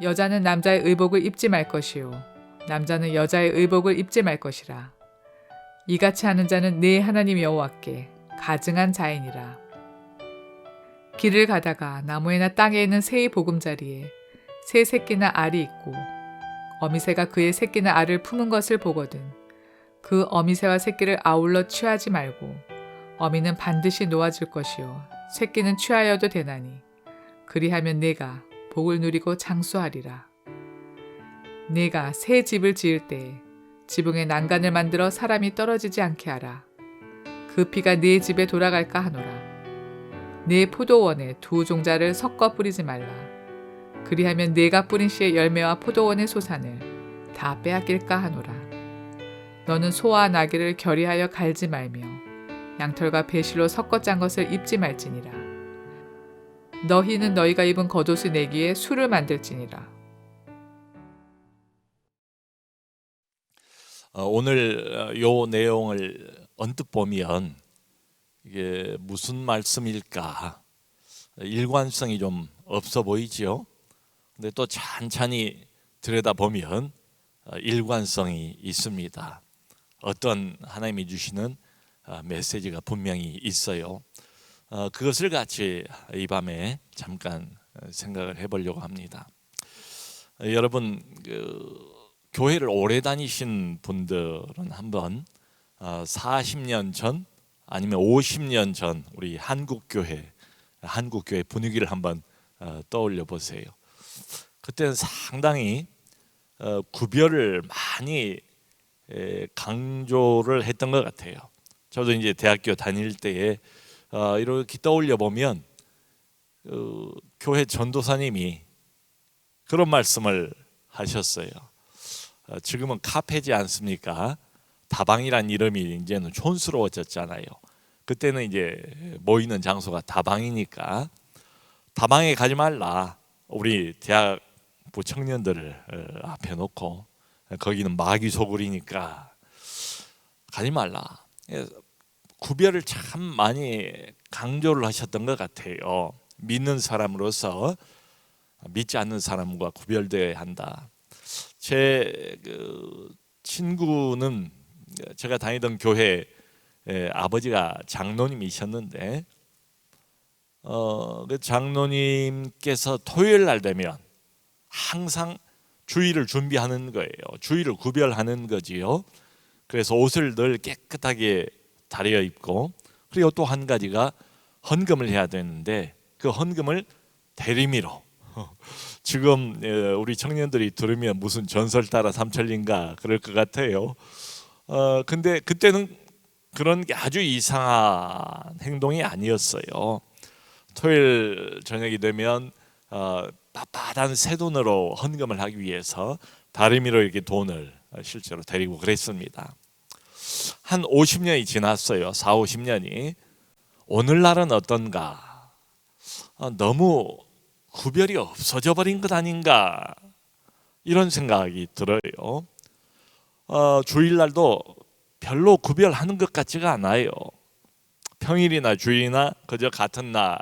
여자는 남자의 의복을 입지 말 것이요 남자는 여자의 의복을 입지 말 것이라. 이같이 하는 자는 네 하나님 여호와께 가증한 자이니라. 길을 가다가 나무에나 땅에 있는 새의 보금자리에 새 새끼나 알이 있고 어미새가 그의 새끼나 알을 품은 것을 보거든 그 어미새와 새끼를 아울러 취하지 말고 어미는 반드시 놓아줄 것이요 새끼는 취하여도 되나니 그리하면 네가 복을 누리고 장수하리라. 네가 새 집을 지을 때에 지붕에 난간을 만들어 사람이 떨어지지 않게 하라. 그 피가 네 집에 돌아갈까 하노라. 네 포도원에 두 종자를 섞어 뿌리지 말라. 그리하면 네가 뿌린 씨의 열매와 포도원의 소산을 다 빼앗길까 하노라. 너는 소와 나귀를 결의하여 갈지 말며 양털과 배실로 섞어 짠 것을 입지 말지니라. 너희는 너희가 입은 겉옷을 내기에 술을 만들지니라. 오늘 요 내용을 언뜻 보면 이게 무슨 말씀일까? 일관성이 좀 없어 보이지요? 근데 또 찬찬히 들여다보면 일관성이 있습니다. 어떤 하나님이 주시는 메시지가 분명히 있어요. 그것을 같이 이 밤에 잠깐 생각을 해보려고 합니다. 여러분 교회를 오래 다니신 분들은 한번 40년 전 아니면 50년 전 우리 한국 교회 분위기를 한번 떠올려 보세요. 그때는 상당히 구별을 많이 강조를 했던 것 같아요. 저도 이제 대학교 다닐 때에 이렇게 떠올려 보면 교회 전도사님이 그런 말씀을 하셨어요. 지금은 카페지 않습니까? 다방이란 이름이 이제는 촌스러워졌잖아요. 그때는 이제 모이는 장소가 다방이니까 다방에 가지 말라. 우리 대학부 청년들을 앞에 놓고 거기는 마귀 소굴이니까 가지 말라. 구별을 참 많이 강조를 하셨던 것 같아요. 믿는 사람으로서 믿지 않는 사람과 구별되어야 한다. 제 친구는 제가 다니던 교회 아버지가 장로님이셨는데 그 장로님께서 토요일 날 되면 항상 주일을 준비하는 거예요. 주일을 구별하는 거지요. 그래서 옷을 늘 깨끗하게 다려 입고 그리고 또 한 가지가 헌금을 해야 되는데 그 헌금을 대리미로 지금 우리 청년들이 들으면 무슨 전설 따라 삼천리인가 그럴 것 같아요. 근데 그때는 그런 게 아주 이상한 행동이 아니었어요. 토요일 저녁이 되면 빳빳한 새 돈으로 헌금을 하기 위해서 다리미로 이렇게 돈을 실제로 데리고 그랬습니다. 한 50년이 지났어요. 4, 50년이. 오늘날은 어떤가? 너무 구별이 없어져 버린 것 아닌가? 이런 생각이 들어요. 주일날도 별로 구별하는 것 같지가 않아요. 평일이나 주일이나 그저 같은 날,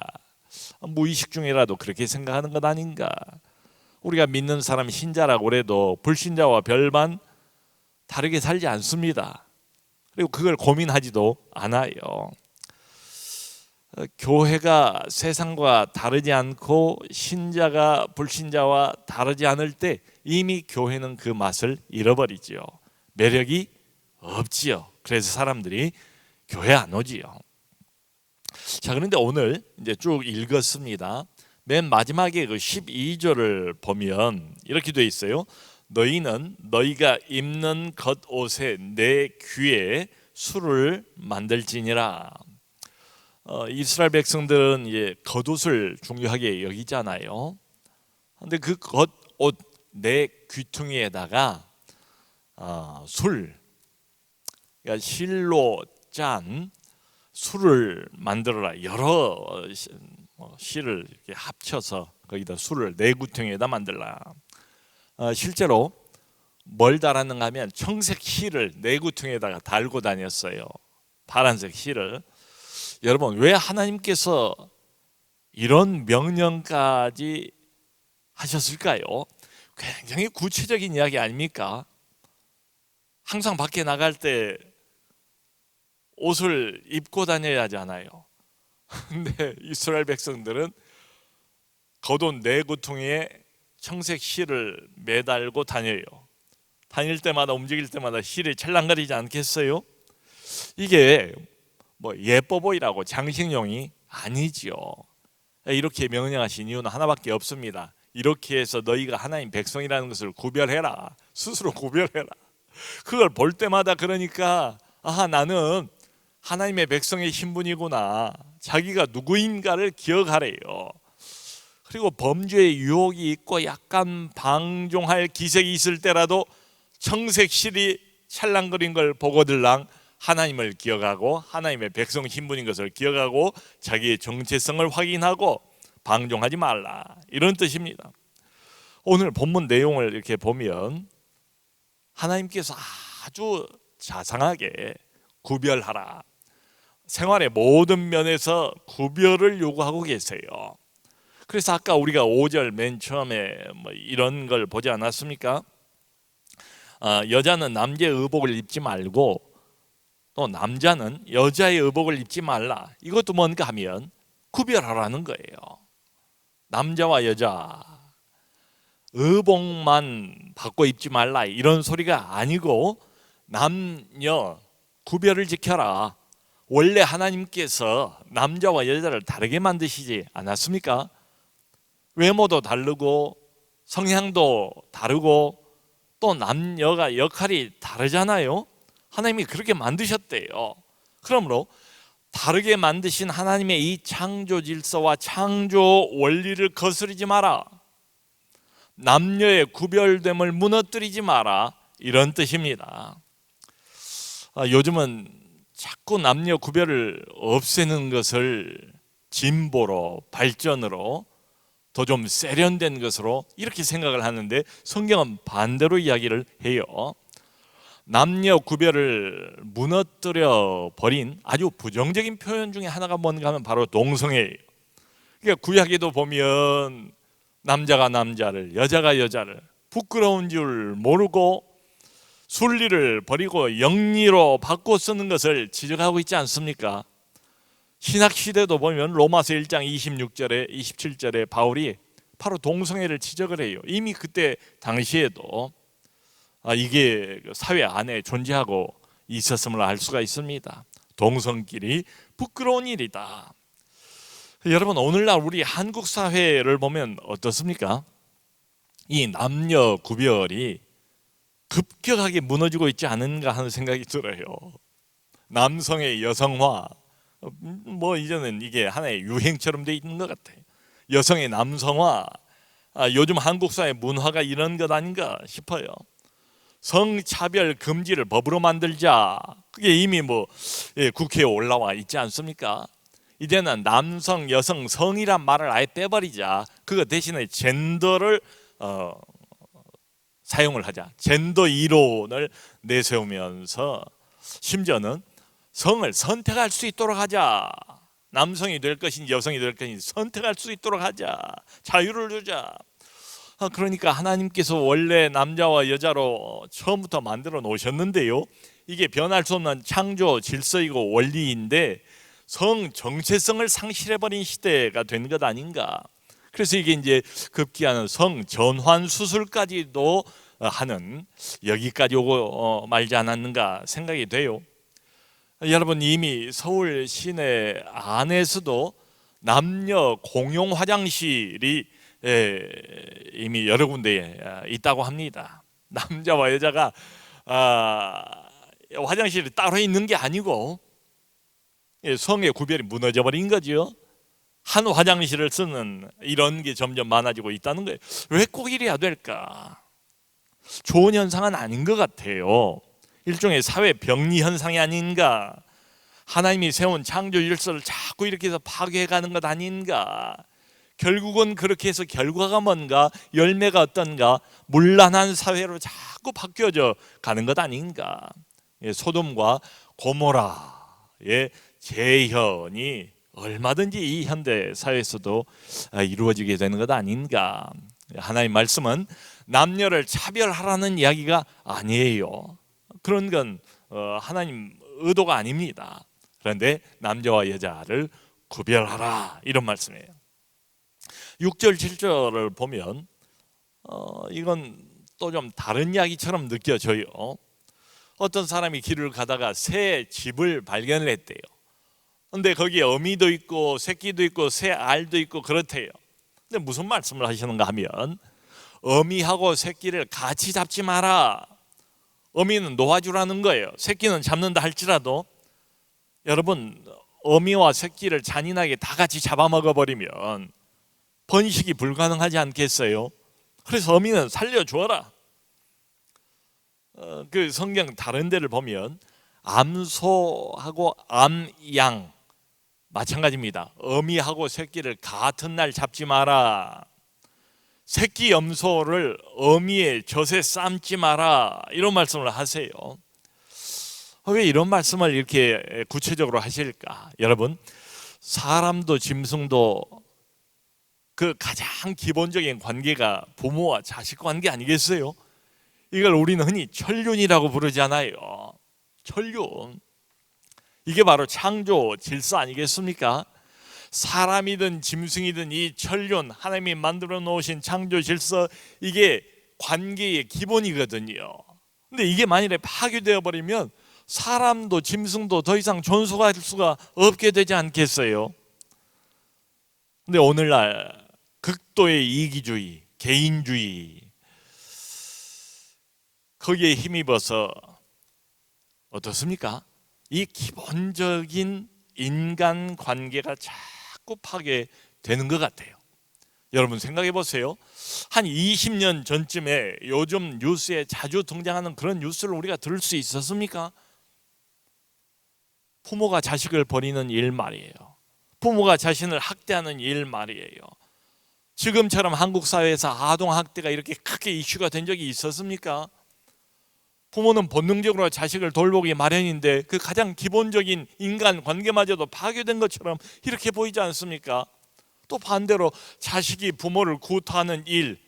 무의식 중이라도 그렇게 생각하는 것 아닌가? 우리가 믿는 사람 신자라고 해도 불신자와 별반 다르게 살지 않습니다. 그리고 그걸 고민하지도 않아요. 교회가 세상과 다르지 않고 신자가 불신자와 다르지 않을 때 이미 교회는 그 맛을 잃어버리지요. 매력이 없지요. 그래서 사람들이 교회 안 오지요. 자, 그런데 오늘 이제 쭉 읽었습니다. 맨 마지막에 그 12절을 보면 이렇게 돼 있어요. 너희는 너희가 입는 겉옷에 내 귀에 술을 만들지니라. 이스라엘 백성들은 이제 겉옷을 중요하게 여기잖아요. 근데 그 겉옷 내 귀퉁이에다가 술, 그러니까 실로 짠 술을 만들어라. 여러 실을 이렇게 합쳐서 거기다 술을 내 귀퉁이에다 만들라. 실제로 뭘 달았는가 하면 청색 실을 내 귀퉁이에다가 달고 다녔어요. 파란색 실을. 여러분, 왜 하나님께서 이런 명령까지 하셨을까요? 굉장히 구체적인 이야기 아닙니까? 항상 밖에 나갈 때 옷을 입고 다녀야 하잖아요. 근데 이스라엘 백성들은 겉옷 4구퉁이에 청색 실을 매달고 다녀요. 다닐 때마다, 움직일 때마다 실이 찰랑거리지 않겠어요? 이게 뭐 예뻐 보이라고 장식용이 아니지요. 이렇게 명령하신 이유는 하나밖에 없습니다. 이렇게 해서 너희가 하나님 백성이라는 것을 구별해라. 스스로 구별해라. 그걸 볼 때마다 그러니까 아하, 나는 하나님의 백성의 신분이구나, 자기가 누구인가를 기억하래요. 그리고 범죄의 유혹이 있고 약간 방종할 기색이 있을 때라도 청색실이 찰랑거린 걸 보고들랑 하나님을 기억하고 하나님의 백성 신분인 것을 기억하고 자기의 정체성을 확인하고 방종하지 말라, 이런 뜻입니다. 오늘 본문 내용을 이렇게 보면 하나님께서 아주 자상하게 구별하라, 생활의 모든 면에서 구별을 요구하고 계세요. 그래서 아까 우리가 5절 맨 처음에 뭐 이런 걸 보지 않았습니까? 여자는 남자의 의복을 입지 말고 또 남자는 여자의 의복을 입지 말라. 이것도 뭔가 하면 구별하라는 거예요. 남자와 여자 의복만 바꿔 입지 말라, 이런 소리가 아니고 남녀 구별을 지켜라. 원래 하나님께서 남자와 여자를 다르게 만드시지 않았습니까? 외모도 다르고 성향도 다르고 또 남녀가 역할이 다르잖아요. 하나님이 그렇게 만드셨대요. 그러므로 다르게 만드신 하나님의 이 창조 질서와 창조 원리를 거스르지 마라. 남녀의 구별됨을 무너뜨리지 마라, 이런 뜻입니다. 요즘은 자꾸 남녀 구별을 없애는 것을 진보로, 발전으로, 더 좀 세련된 것으로 이렇게 생각을 하는데 성경은 반대로 이야기를 해요. 남녀 구별을 무너뜨려 버린 아주 부정적인 표현 중에 하나가 뭔가 하면 바로 동성애예요. 그러니까 구약에도 보면 남자가 남자를, 여자가 여자를 부끄러운 줄 모르고 순리를 버리고 영리로 바꿔 쓰는 것을 지적하고 있지 않습니까? 신학시대도 보면 로마서 1장 26절에 27절에 바울이 바로 동성애를 지적을 해요. 이미 그때 당시에도 이게 사회 안에 존재하고 있었음을 알 수가 있습니다. 동성끼리 부끄러운 일이다. 여러분, 오늘날 우리 한국 사회를 보면 어떻습니까? 이 남녀 구별이 급격하게 무너지고 있지 않은가 하는 생각이 들어요. 남성의 여성화, 뭐 이제는 이게 하나의 유행처럼 돼 있는 것 같아요. 여성의 남성화, 요즘 한국 사회 문화가 이런 것 아닌가 싶어요. 성차별 금지를 법으로 만들자, 그게 이미 국회에 올라와 있지 않습니까? 이제는 남성, 여성, 성이란 말을 아예 빼버리자. 그거 대신에 젠더를 사용을 하자. 젠더 이론을 내세우면서 심지어는 성을 선택할 수 있도록 하자. 남성이 될 것인지 여성이 될 것인지 선택할 수 있도록 하자. 자유를 주자. 그러니까 하나님께서 원래 남자와 여자로 처음부터 만들어 놓으셨는데요, 이게 변할 수 없는 창조 질서이고 원리인데 성 정체성을 상실해버린 시대가 된 것 아닌가. 그래서 이게 이제 급기야는 성 전환 수술까지도 하는, 여기까지 오고 말지 않았는가 생각이 돼요. 여러분, 이미 서울 시내 안에서도 남녀 공용 화장실이 이미 여러 군데에 있다고 합니다. 남자와 여자가 화장실이 따로 있는 게 아니고 성의 구별이 무너져 버린 거죠. 한 화장실을 쓰는 이런 게 점점 많아지고 있다는 거예요. 왜 꼭 이래야 될까? 좋은 현상은 아닌 것 같아요. 일종의 사회 병리 현상이 아닌가. 하나님이 세운 창조 질서를 자꾸 이렇게 해서 파괴해가는 것 아닌가. 결국은 그렇게 해서 결과가 뭔가, 열매가 어떤가, 문란한 사회로 자꾸 바뀌어져 가는 것 아닌가. 소돔과 고모라의 재현이 얼마든지 이 현대 사회에서도 이루어지게 되는 것 아닌가. 하나님 말씀은 남녀를 차별하라는 이야기가 아니에요. 그런 건 하나님 의도가 아닙니다. 그런데 남자와 여자를 구별하라 이런 말씀이에요. 6절 7절을 보면 이건 또 좀 다른 이야기처럼 느껴져요. 어떤 사람이 길을 가다가 새 집을 발견을 했대요. 근데 거기에 어미도 있고 새끼도 있고 새 알도 있고 그렇대요. 근데 무슨 말씀을 하시는가 하면 어미하고 새끼를 같이 잡지 마라. 어미는 놓아주라는 거예요. 새끼는 잡는다 할지라도 여러분 어미와 새끼를 잔인하게 다 같이 잡아먹어버리면 번식이 불가능하지 않겠어요? 그래서 어미는 살려주어라. 그 성경 다른 데를 보면 암소하고 암양 마찬가지입니다. 어미하고 새끼를 같은 날 잡지 마라. 새끼 염소를 어미의 젖에 삶지 마라. 이런 말씀을 하세요. 왜 이런 말씀을 이렇게 구체적으로 하실까? 여러분, 사람도 짐승도 그 가장 기본적인 관계가 부모와 자식 관계 아니겠어요? 이걸 우리는 흔히 천륜이라고 부르잖아요. 천륜. 이게 바로 창조 질서 아니겠습니까? 사람이든 짐승이든 이 천륜, 하나님이 만들어 놓으신 창조 질서, 이게 관계의 기본이거든요. 근데 이게 만일에 파괴되어 버리면 사람도 짐승도 더 이상 존속할 수가 없게 되지 않겠어요? 근데 오늘날 극도의 이기주의, 개인주의, 거기에 힘입어서 어떻습니까? 이 기본적인 인간 관계가 자꾸 파괴되는 것 같아요. 여러분 생각해 보세요. 한 20년 전쯤에 요즘 뉴스에 자주 등장하는 그런 뉴스를 우리가 들을 수 있었습니까? 부모가 자식을 버리는 일 말이에요. 부모가 자신을 학대하는 일 말이에요. 지금처럼 한국 사회에서 아동학대가 이렇게 크게 이슈가 된 적이 있었습니까? 부모는 본능적으로 자식을 돌보기 마련인데 그 가장 기본적인 인간 관계마저도 파괴된 것처럼 이렇게 보이지 않습니까? 또 반대로 자식이 부모를 구타하는 일,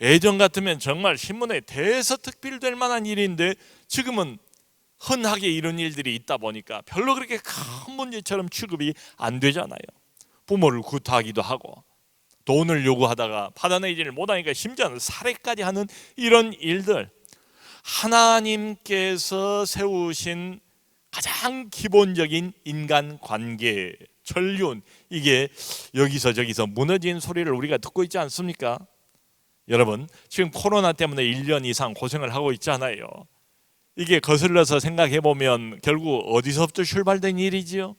예전 같으면 정말 신문에 대서특필될 만한 일인데 지금은 흔하게 이런 일들이 있다 보니까 별로 그렇게 큰 문제처럼 취급이 안 되잖아요. 부모를 구타하기도 하고 돈을 요구하다가 받아내지를 못하니까 심지어는 살해까지 하는 이런 일들, 하나님께서 세우신 가장 기본적인 인간관계, 천륜, 이게 여기서 저기서 무너진 소리를 우리가 듣고 있지 않습니까? 여러분 지금 코로나 때문에 1년 이상 고생을 하고 있잖아요. 이게 거슬러서 생각해 보면 결국 어디서부터 출발된 일이지요?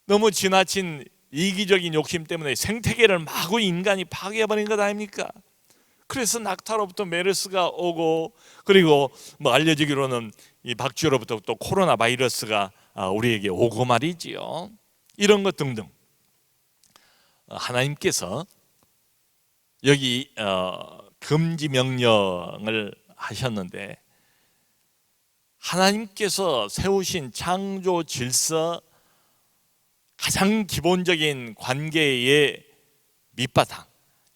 너무 지나친 이기적인 욕심 때문에 생태계를 마구 인간이 파괴해버린 것 아닙니까? 그래서 낙타로부터 메르스가 오고, 그리고 뭐 알려지기로는 이 박쥐로부터 또 코로나 바이러스가 우리에게 오고 말이지요. 이런 것 등등 하나님께서 여기 금지 명령을 하셨는데, 하나님께서 세우신 창조 질서 가장 기본적인 관계의 밑바탕,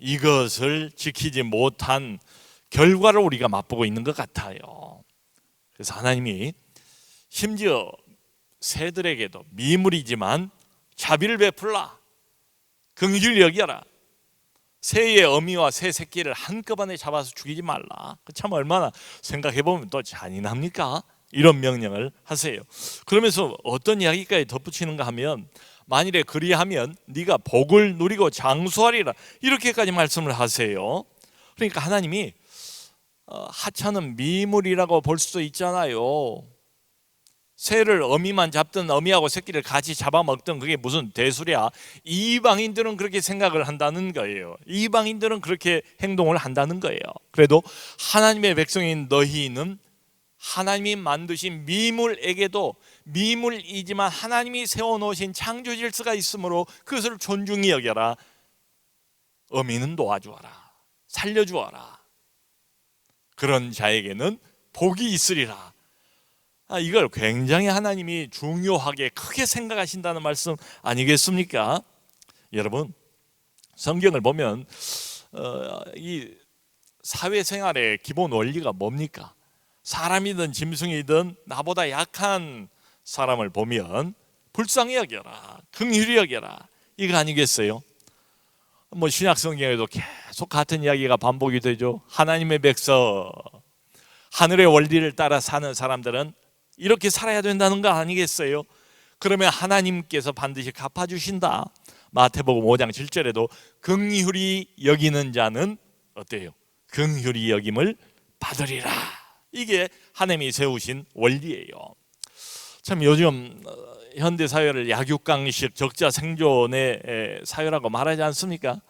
이것을 지키지 못한 결과를 우리가 맛보고 있는 것 같아요. 그래서 하나님이 심지어 새들에게도 미물이지만 자비를 베풀라, 긍휼히 여겨라, 새의 어미와 새 새끼를 한꺼번에 잡아서 죽이지 말라. 참 얼마나 생각해보면 또 잔인합니까? 이런 명령을 하세요. 그러면서 어떤 이야기까지 덧붙이는가 하면, 만일에 그리하면 네가 복을 누리고 장수하리라, 이렇게까지 말씀을 하세요. 그러니까 하나님이 하찮은 미물이라고 볼 수도 있잖아요. 새를 어미만 잡든 어미하고 새끼를 같이 잡아먹든 그게 무슨 대수랴. 이방인들은 그렇게 생각을 한다는 거예요. 이방인들은 그렇게 행동을 한다는 거예요. 그래도 하나님의 백성인 너희는 하나님이 만드신 미물에게도 미물이지만 하나님이 세워놓으신 창조 질서가 있으므로 그것을 존중히 여겨라. 어미는 놓아주어라, 살려주어라. 그런 자에게는 복이 있으리라. 이걸 굉장히 하나님이 중요하게 크게 생각하신다는 말씀 아니겠습니까? 여러분 성경을 보면 이 사회생활의 기본 원리가 뭡니까? 사람이든 짐승이든 나보다 약한 사람을 보면 불쌍히 여겨라, 긍휼히 여겨라, 이거 아니겠어요? 뭐 신약 성경에도 계속 같은 이야기가 반복이 되죠. 하나님의 백성, 하늘의 원리를 따라 사는 사람들은 이렇게 살아야 된다는 거 아니겠어요? 그러면 하나님께서 반드시 갚아주신다. 마태복음 5장 7절에도 긍휼히 여기는 자는 어때요? 긍휼히 여김을 받으리라. 이게 하나님이 세우신 원리예요. 참 요즘 현대 사회를 약육강식 적자 생존의 사회라고 말하지 않습니까?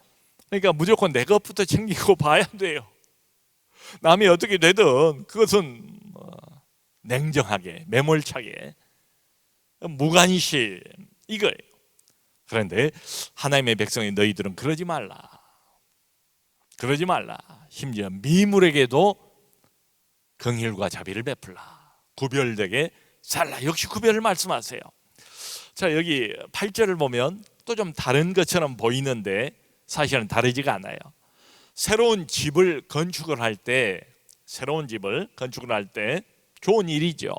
그러니까 무조건 내 것부터 챙기고 봐야 돼요. 남이 어떻게 되든 그것은 냉정하게, 매몰차게, 무관심, 이거예요. 그런데 하나님의 백성이 너희들은 그러지 말라. 그러지 말라. 심지어 미물에게도 긍휼과 자비를 베풀라. 구별되게 살라. 역시 구별을 말씀하세요. 자, 여기 8절을 보면 또 좀 다른 것처럼 보이는데 사실은 다르지가 않아요. 새로운 집을 건축을 할 때 좋은 일이죠.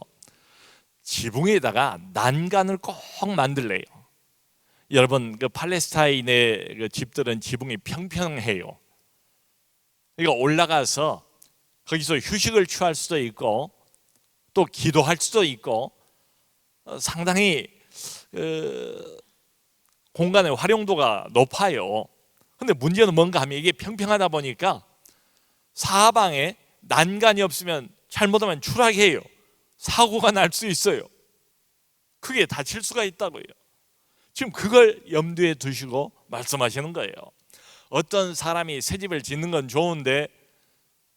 지붕에다가 난간을 꼭 만들래요. 여러분, 그 팔레스타인의 그 집들은 지붕이 평평해요. 그러니까 올라가서 거기서 휴식을 취할 수도 있고 또 기도할 수도 있고 상당히 공간의 활용도가 높아요. 근데 문제는 뭔가 하면 이게 평평하다 보니까 사방에 난간이 없으면 잘못하면 추락해요. 사고가 날 수 있어요. 크게 다칠 수가 있다고요. 지금 그걸 염두에 두시고 말씀하시는 거예요. 어떤 사람이 새 집을 짓는 건 좋은데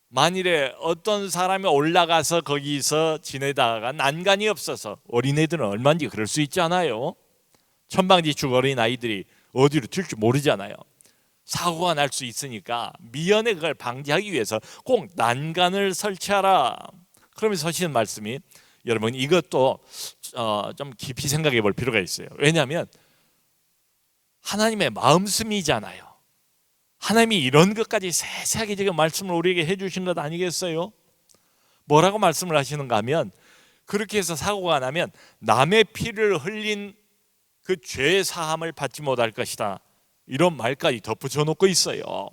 만일에 어떤 사람이 올라가서 거기서 지내다가 난간이 없어서, 어린애들은 얼마든지 그럴 수 있잖아요. 천방지축 어린 아이들이 어디로 튈지 모르잖아요. 사고가 날 수 있으니까 미연에 그걸 방지하기 위해서 꼭 난간을 설치하라. 그러면서 하시는 말씀이, 여러분 이것도 좀 깊이 생각해 볼 필요가 있어요. 왜냐하면 하나님의 마음씀이잖아요. 하나님이 이런 것까지 세세하게 지금 말씀을 우리에게 해주신 것 아니겠어요? 뭐라고 말씀을 하시는가 하면, 그렇게 해서 사고가 나면 남의 피를 흘린 그 죄의 사함을 받지 못할 것이다, 이런 말까지 덧붙여 놓고 있어요.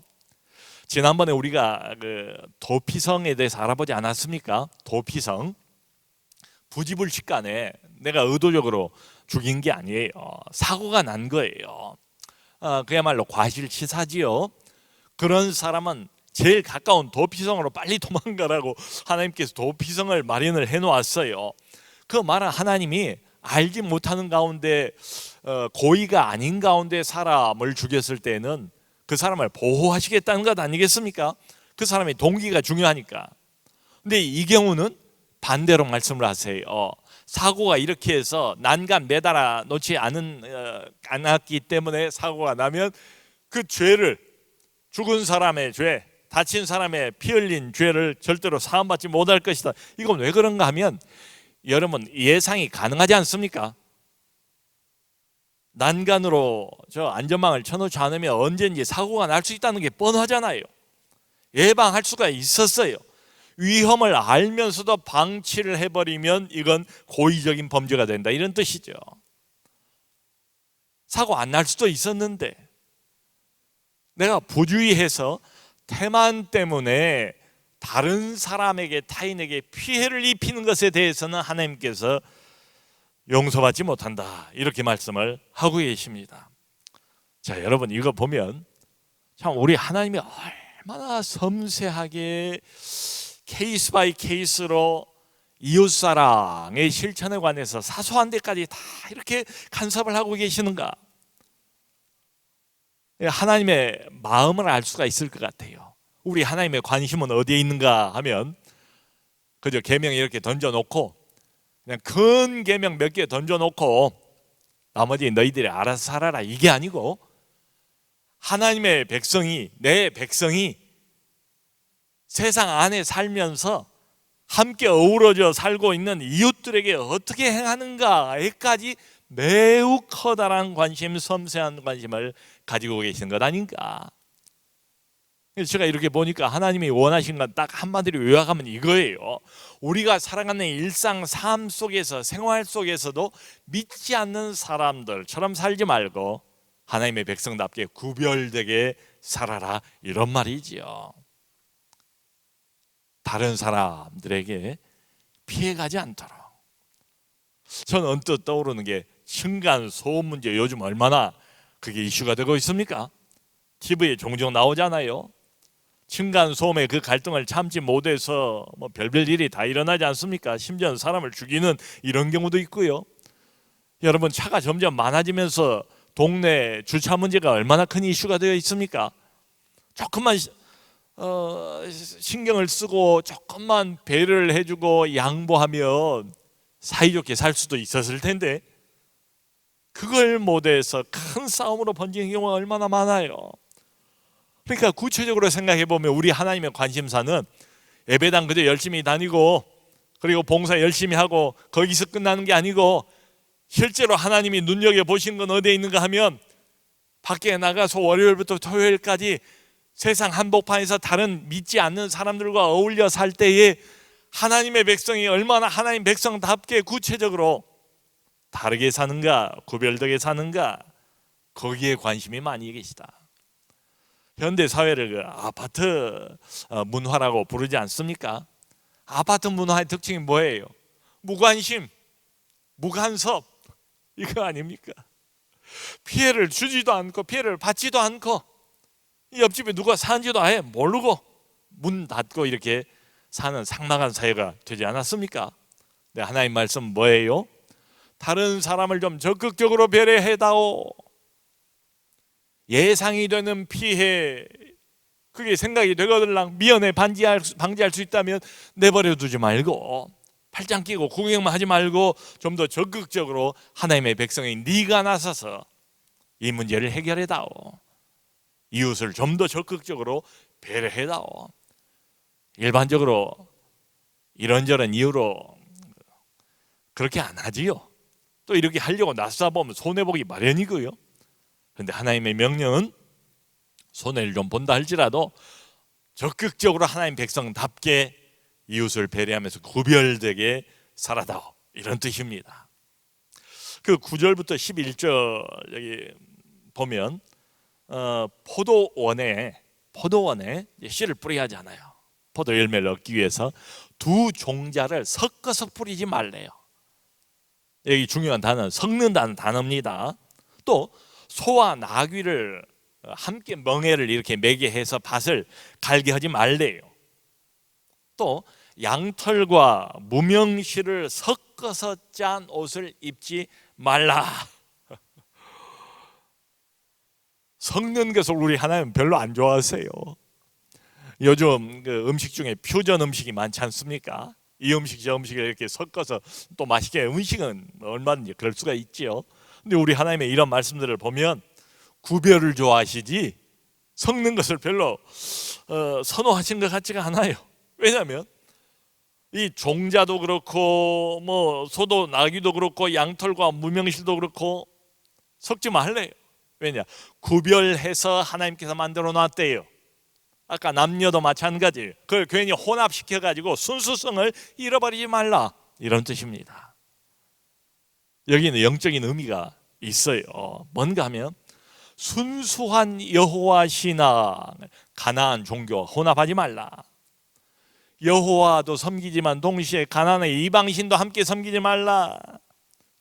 지난번에 우리가 그 도피성에 대해서 알아보지 않았습니까? 도피성, 부지불식간에 내가 의도적으로 죽인 게 아니에요. 사고가 난 거예요. 그야말로 과실치사지요. 그런 사람은 제일 가까운 도피성으로 빨리 도망가라고 하나님께서 도피성을 마련을 해놓았어요. 그 말은 하나님이 알지 못하는 가운데, 고의가 아닌 가운데 사람을 죽였을 때는 그 사람을 보호하시겠다는 것 아니겠습니까? 그 사람의 동기가 중요하니까. 근데 이 경우는 반대로 말씀을 하세요. 사고가 이렇게 해서 난간 매달아 놓지 않았기 때문에 사고가 나면 그 죄를, 죽은 사람의 죄, 다친 사람의 피 흘린 죄를 절대로 사함받지 못할 것이다. 이건 왜 그런가 하면, 여러분 예상이 가능하지 않습니까? 난간으로 저 안전망을 쳐놓지 않으면 언제든지 사고가 날 수 있다는 게 뻔하잖아요. 예방할 수가 있었어요. 위험을 알면서도 방치를 해버리면 이건 고의적인 범죄가 된다, 이런 뜻이죠. 사고 안 날 수도 있었는데 내가 부주의해서 태만 때문에 다른 사람에게, 타인에게 피해를 입히는 것에 대해서는 하나님께서 용서받지 못한다, 이렇게 말씀을 하고 계십니다. 자, 여러분 이거 보면 참 우리 하나님이 얼마나 섬세하게 케이스 바이 케이스로 이웃사랑의 실천에 관해서 사소한 데까지 다 이렇게 간섭을 하고 계시는가. 하나님의 마음을 알 수가 있을 것 같아요. 우리 하나님의 관심은 어디에 있는가 하면 그저 계명 이렇게 던져놓고 그냥 큰 계명 몇 개 던져놓고 나머지 너희들이 알아서 살아라, 이게 아니고, 하나님의 백성이, 내 백성이 세상 안에 살면서 함께 어우러져 살고 있는 이웃들에게 어떻게 행하는가에까지 매우 커다란 관심, 섬세한 관심을 가지고 계신 것 아닌가. 제가 이렇게 보니까 하나님이 원하신 건 딱 한마디로 요약하면 이거예요. 우리가 살아가는 일상 삶 속에서, 생활 속에서도 믿지 않는 사람들처럼 살지 말고 하나님의 백성답게 구별되게 살아라, 이런 말이지요. 다른 사람들에게 피해가지 않도록. 저는 언뜻 떠오르는 게 층간 소음 문제, 요즘 얼마나 그게 이슈가 되고 있습니까? TV에 종종 나오잖아요. 층간 소음의 그 갈등을 참지 못해서 뭐 별별 일이 다 일어나지 않습니까? 심지어 사람을 죽이는 이런 경우도 있고요. 여러분, 차가 점점 많아지면서 동네 주차 문제가 얼마나 큰 이슈가 되어 있습니까? 조금만 신경을 쓰고 조금만 배려를 해주고 양보하면 사이좋게 살 수도 있었을 텐데, 그걸 못해서 큰 싸움으로 번지는 경우가 얼마나 많아요. 그러니까 구체적으로 생각해 보면 우리 하나님의 관심사는 예배당 그저 열심히 다니고 그리고 봉사 열심히 하고 거기서 끝나는 게 아니고, 실제로 하나님이 눈여겨보신 건 어디에 있는가 하면 밖에 나가서 월요일부터 토요일까지 세상 한복판에서 다른 믿지 않는 사람들과 어울려 살 때에 하나님의 백성이 얼마나 하나님 백성답게 구체적으로 다르게 사는가, 구별되게 사는가, 거기에 관심이 많이 계시다. 현대 사회를 그 아파트 문화라고 부르지 않습니까? 아파트 문화의 특징이 뭐예요? 무관심, 무간섭, 이거 아닙니까? 피해를 주지도 않고 피해를 받지도 않고 옆집에 누가 사는지도 아예 모르고 문 닫고 이렇게 사는 삭막한 사회가 되지 않았습니까? 네, 하나님 말씀 뭐예요? 다른 사람을 좀 적극적으로 배려해다오. 예상이 되는 피해, 그게 생각이 되거들랑 미연에 방지할 수 있다면 내버려 두지 말고, 팔짱 끼고 구경만 하지 말고 좀 더 적극적으로 하나님의 백성인 네가 나서서 이 문제를 해결해다오. 이웃을 좀 더 적극적으로 배려해다오. 일반적으로 이런저런 이유로 그렇게 안 하지요. 또 이렇게 하려고 나서다 보면 손해보기 마련이고요. 그런데 하나님의 명령은 손해를 좀 본다 할지라도 적극적으로 하나님 백성답게 이웃을 배려하면서 구별되게 살아다오, 이런 뜻입니다. 그 9절부터 11절 여기 보면 포도원에 씨를 뿌려야 하잖아요. 포도 열매를 얻기 위해서 두 종자를 섞어서 뿌리지 말래요. 여기 중요한 단어는 섞는다는 단어입니다. 또 소와 나귀를 함께 멍에를 이렇게 매게 해서 밭을 갈게 하지 말래요. 또 양털과 무명실을 섞어서 짠 옷을 입지 말라. 섞는 것을 우리 하나님 별로 안 좋아하세요. 요즘 그 음식 중에 퓨전 음식이 많지 않습니까? 이 음식 저 음식을 이렇게 섞어서 또 맛있게, 음식은 얼마든지 그럴 수가 있지요. 근데 우리 하나님의 이런 말씀들을 보면 구별을 좋아하시지 섞는 것을 별로 선호하신 것 같지가 않아요. 왜냐하면 이 종자도 그렇고 뭐 소도 나귀도 그렇고 양털과 무명실도 그렇고 섞지 말래요. 왜냐? 구별해서 하나님께서 만들어 놨대요. 아까 남녀도 마찬가지예요. 그걸 괜히 혼합시켜가지고 순수성을 잃어버리지 말라, 이런 뜻입니다. 여기는 영적인 의미가 있어요. 뭔가 하면 순수한 여호와 신앙, 가나안 종교와 혼합하지 말라. 여호와도 섬기지만 동시에 가나안의 이방신도 함께 섬기지 말라.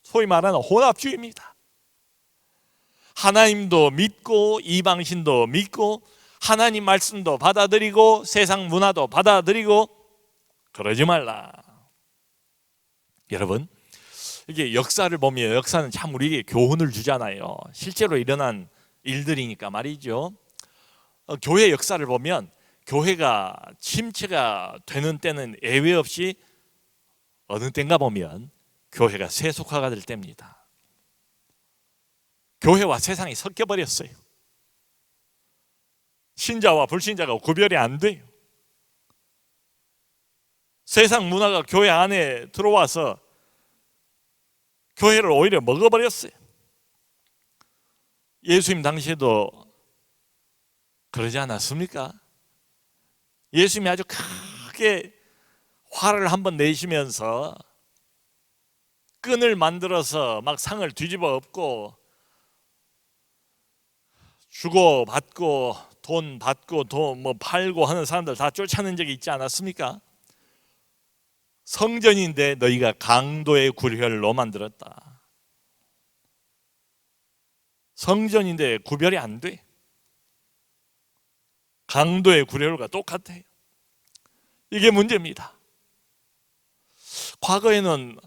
소위 말하는 혼합주의입니다. 하나님도 믿고 이방신도 믿고 하나님 말씀도 받아들이고 세상 문화도 받아들이고 그러지 말라. 여러분, 이게 역사를 보면 역사는 참 우리에게 교훈을 주잖아요. 실제로 일어난 일들이니까 말이죠. 교회 역사를 보면 교회가 침체가 되는 때는 예외 없이 어느 때인가 보면 교회가 세속화가 될 때입니다. 교회와 세상이 섞여버렸어요. 신자와 불신자가 구별이 안 돼요. 세상 문화가 교회 안에 들어와서 교회를 오히려 먹어버렸어요. 예수님 당시에도 그러지 않았습니까? 예수님이 아주 크게 화를 한번 내시면서 끈을 만들어서 막 상을 뒤집어 엎고 주고 받고 돈 받고 돈 뭐 팔고 하는 사람들 다 쫓아낸 적이 있지 않았습니까? 성전인데 너희가 강도의 구별로 만들었다. 성전인데 구별이 안 돼. 강도의 구별과 똑같아요. 이게 문제입니다. 과거에는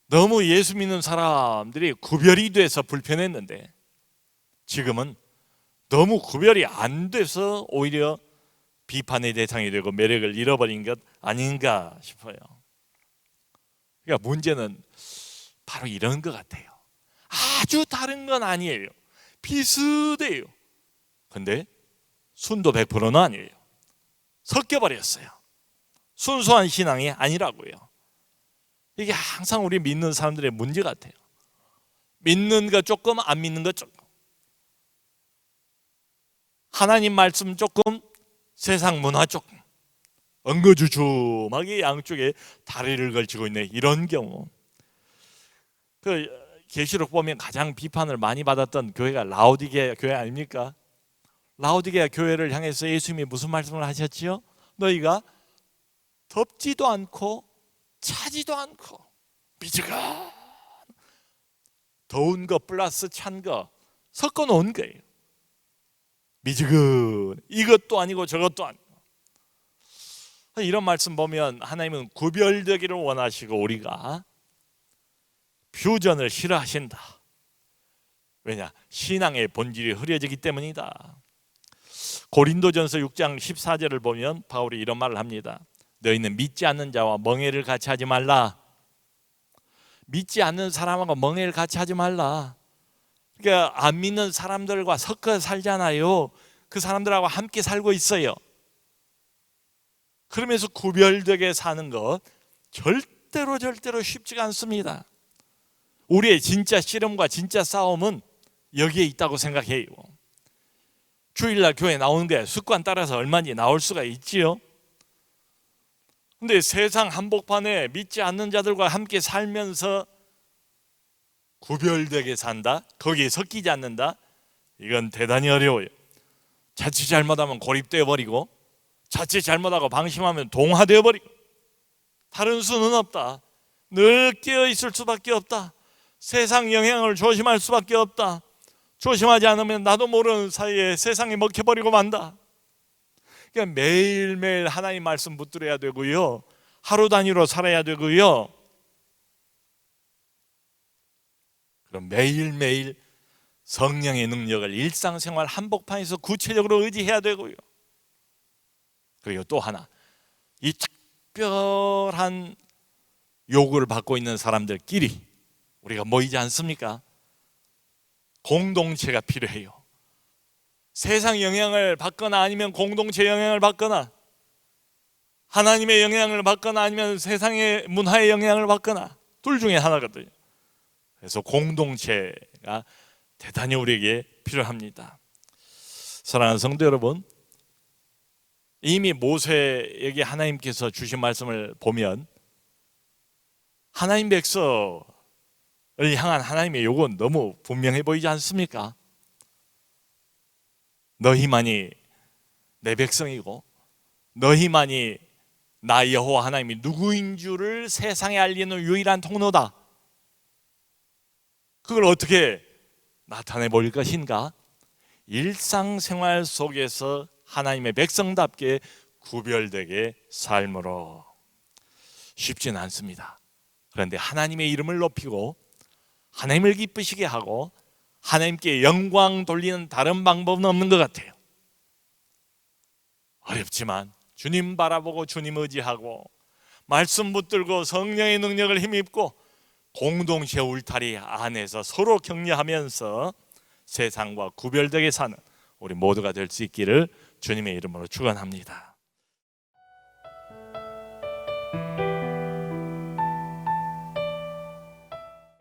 너무 예수 믿는 사람들이 구별이 돼서 불편했는데 지금은 너무 구별이 안 돼서 오히려 비판의 대상이 되고 매력을 잃어버린 것 아닌가 싶어요. 그러니까 문제는 바로 이런 것 같아요. 아주 다른 건 아니에요. 비슷해요. 근데 순도 100%는 아니에요. 섞여버렸어요. 순수한 신앙이 아니라고요. 이게 항상 우리 믿는 사람들의 문제 같아요. 믿는 거 조금, 안 믿는 거 조금. 하나님 말씀 조금, 세상 문화 조금. 엉거주춤하게 양쪽에 다리를 걸치고 있네. 이런 경우. 그 계시록 보면 가장 비판을 많이 받았던 교회가 라오디게아 교회 아닙니까? 라오디게아 교회를 향해서 예수님이 무슨 말씀을 하셨지요? 너희가 덥지도 않고 차지도 않고 미지근 더운 거 플러스 찬 거 섞어 놓은 거예요. 미지근 이것도 아니고 저것도 아니고. 이런 말씀 보면 하나님은 구별되기를 원하시고 우리가 퓨전을 싫어하신다. 왜냐? 신앙의 본질이 흐려지기 때문이다. 고린도전서 6장 14절을 보면 바울이 이런 말을 합니다. 너희는 믿지 않는 자와 멍해를 같이 하지 말라. 믿지 않는 사람하고 멍해를 같이 하지 말라. 그러니까 안 믿는 사람들과 섞어 살잖아요. 그 사람들하고 함께 살고 있어요. 그러면서 구별되게 사는 것 절대로 쉽지가 않습니다. 우리의 진짜 씨름과 진짜 싸움은 여기에 있다고 생각해요. 주일날 교회 나오는 게 습관 따라서 얼마든지 나올 수가 있지요. 근데 세상 한복판에 믿지 않는 자들과 함께 살면서 구별되게 산다? 거기에 섞이지 않는다? 이건 대단히 어려워요. 자칫 잘못하면 고립되어 버리고 자칫 잘못하고 방심하면 동화되어 버리고 다른 수는 없다. 늘 깨어 있을 수밖에 없다. 세상 영향을 조심할 수밖에 없다. 조심하지 않으면 나도 모르는 사이에 세상에 먹혀버리고 만다. 그러니까 매일매일 하나님 말씀 붙들어야 되고요. 하루 단위로 살아야 되고요. 그럼 매일매일 성령의 능력을 일상생활 한복판에서 구체적으로 의지해야 되고요. 그리고 또 하나, 이 특별한 요구를 받고 있는 사람들끼리 우리가 모이지 않습니까? 공동체가 필요해요. 세상 영향을 받거나 아니면 공동체 영향을 받거나 하나님의 영향을 받거나 아니면 세상의 문화의 영향을 받거나 둘 중에 하나거든요. 그래서 공동체가 대단히 우리에게 필요합니다. 사랑하는 성도 여러분, 이미 모세에게 하나님께서 주신 말씀을 보면 하나님 백성을 향한 하나님의 요구는 너무 분명해 보이지 않습니까? 너희만이 내 백성이고 너희만이 나 여호와 하나님이 누구인 줄을 세상에 알리는 유일한 통로다. 그걸 어떻게 나타내 볼 것인가? 일상생활 속에서 하나님의 백성답게 구별되게 삶으로. 쉽지는 않습니다. 그런데 하나님의 이름을 높이고 하나님을 기쁘시게 하고 하나님께 영광 돌리는 다른 방법은 없는 것 같아요. 어렵지만 주님 바라보고 주님 의지하고 말씀 붙들고 성령의 능력을 힘입고 공동체 울타리 안에서 서로 격려하면서 세상과 구별되게 사는 우리 모두가 될 수 있기를 주님의 이름으로 축원합니다.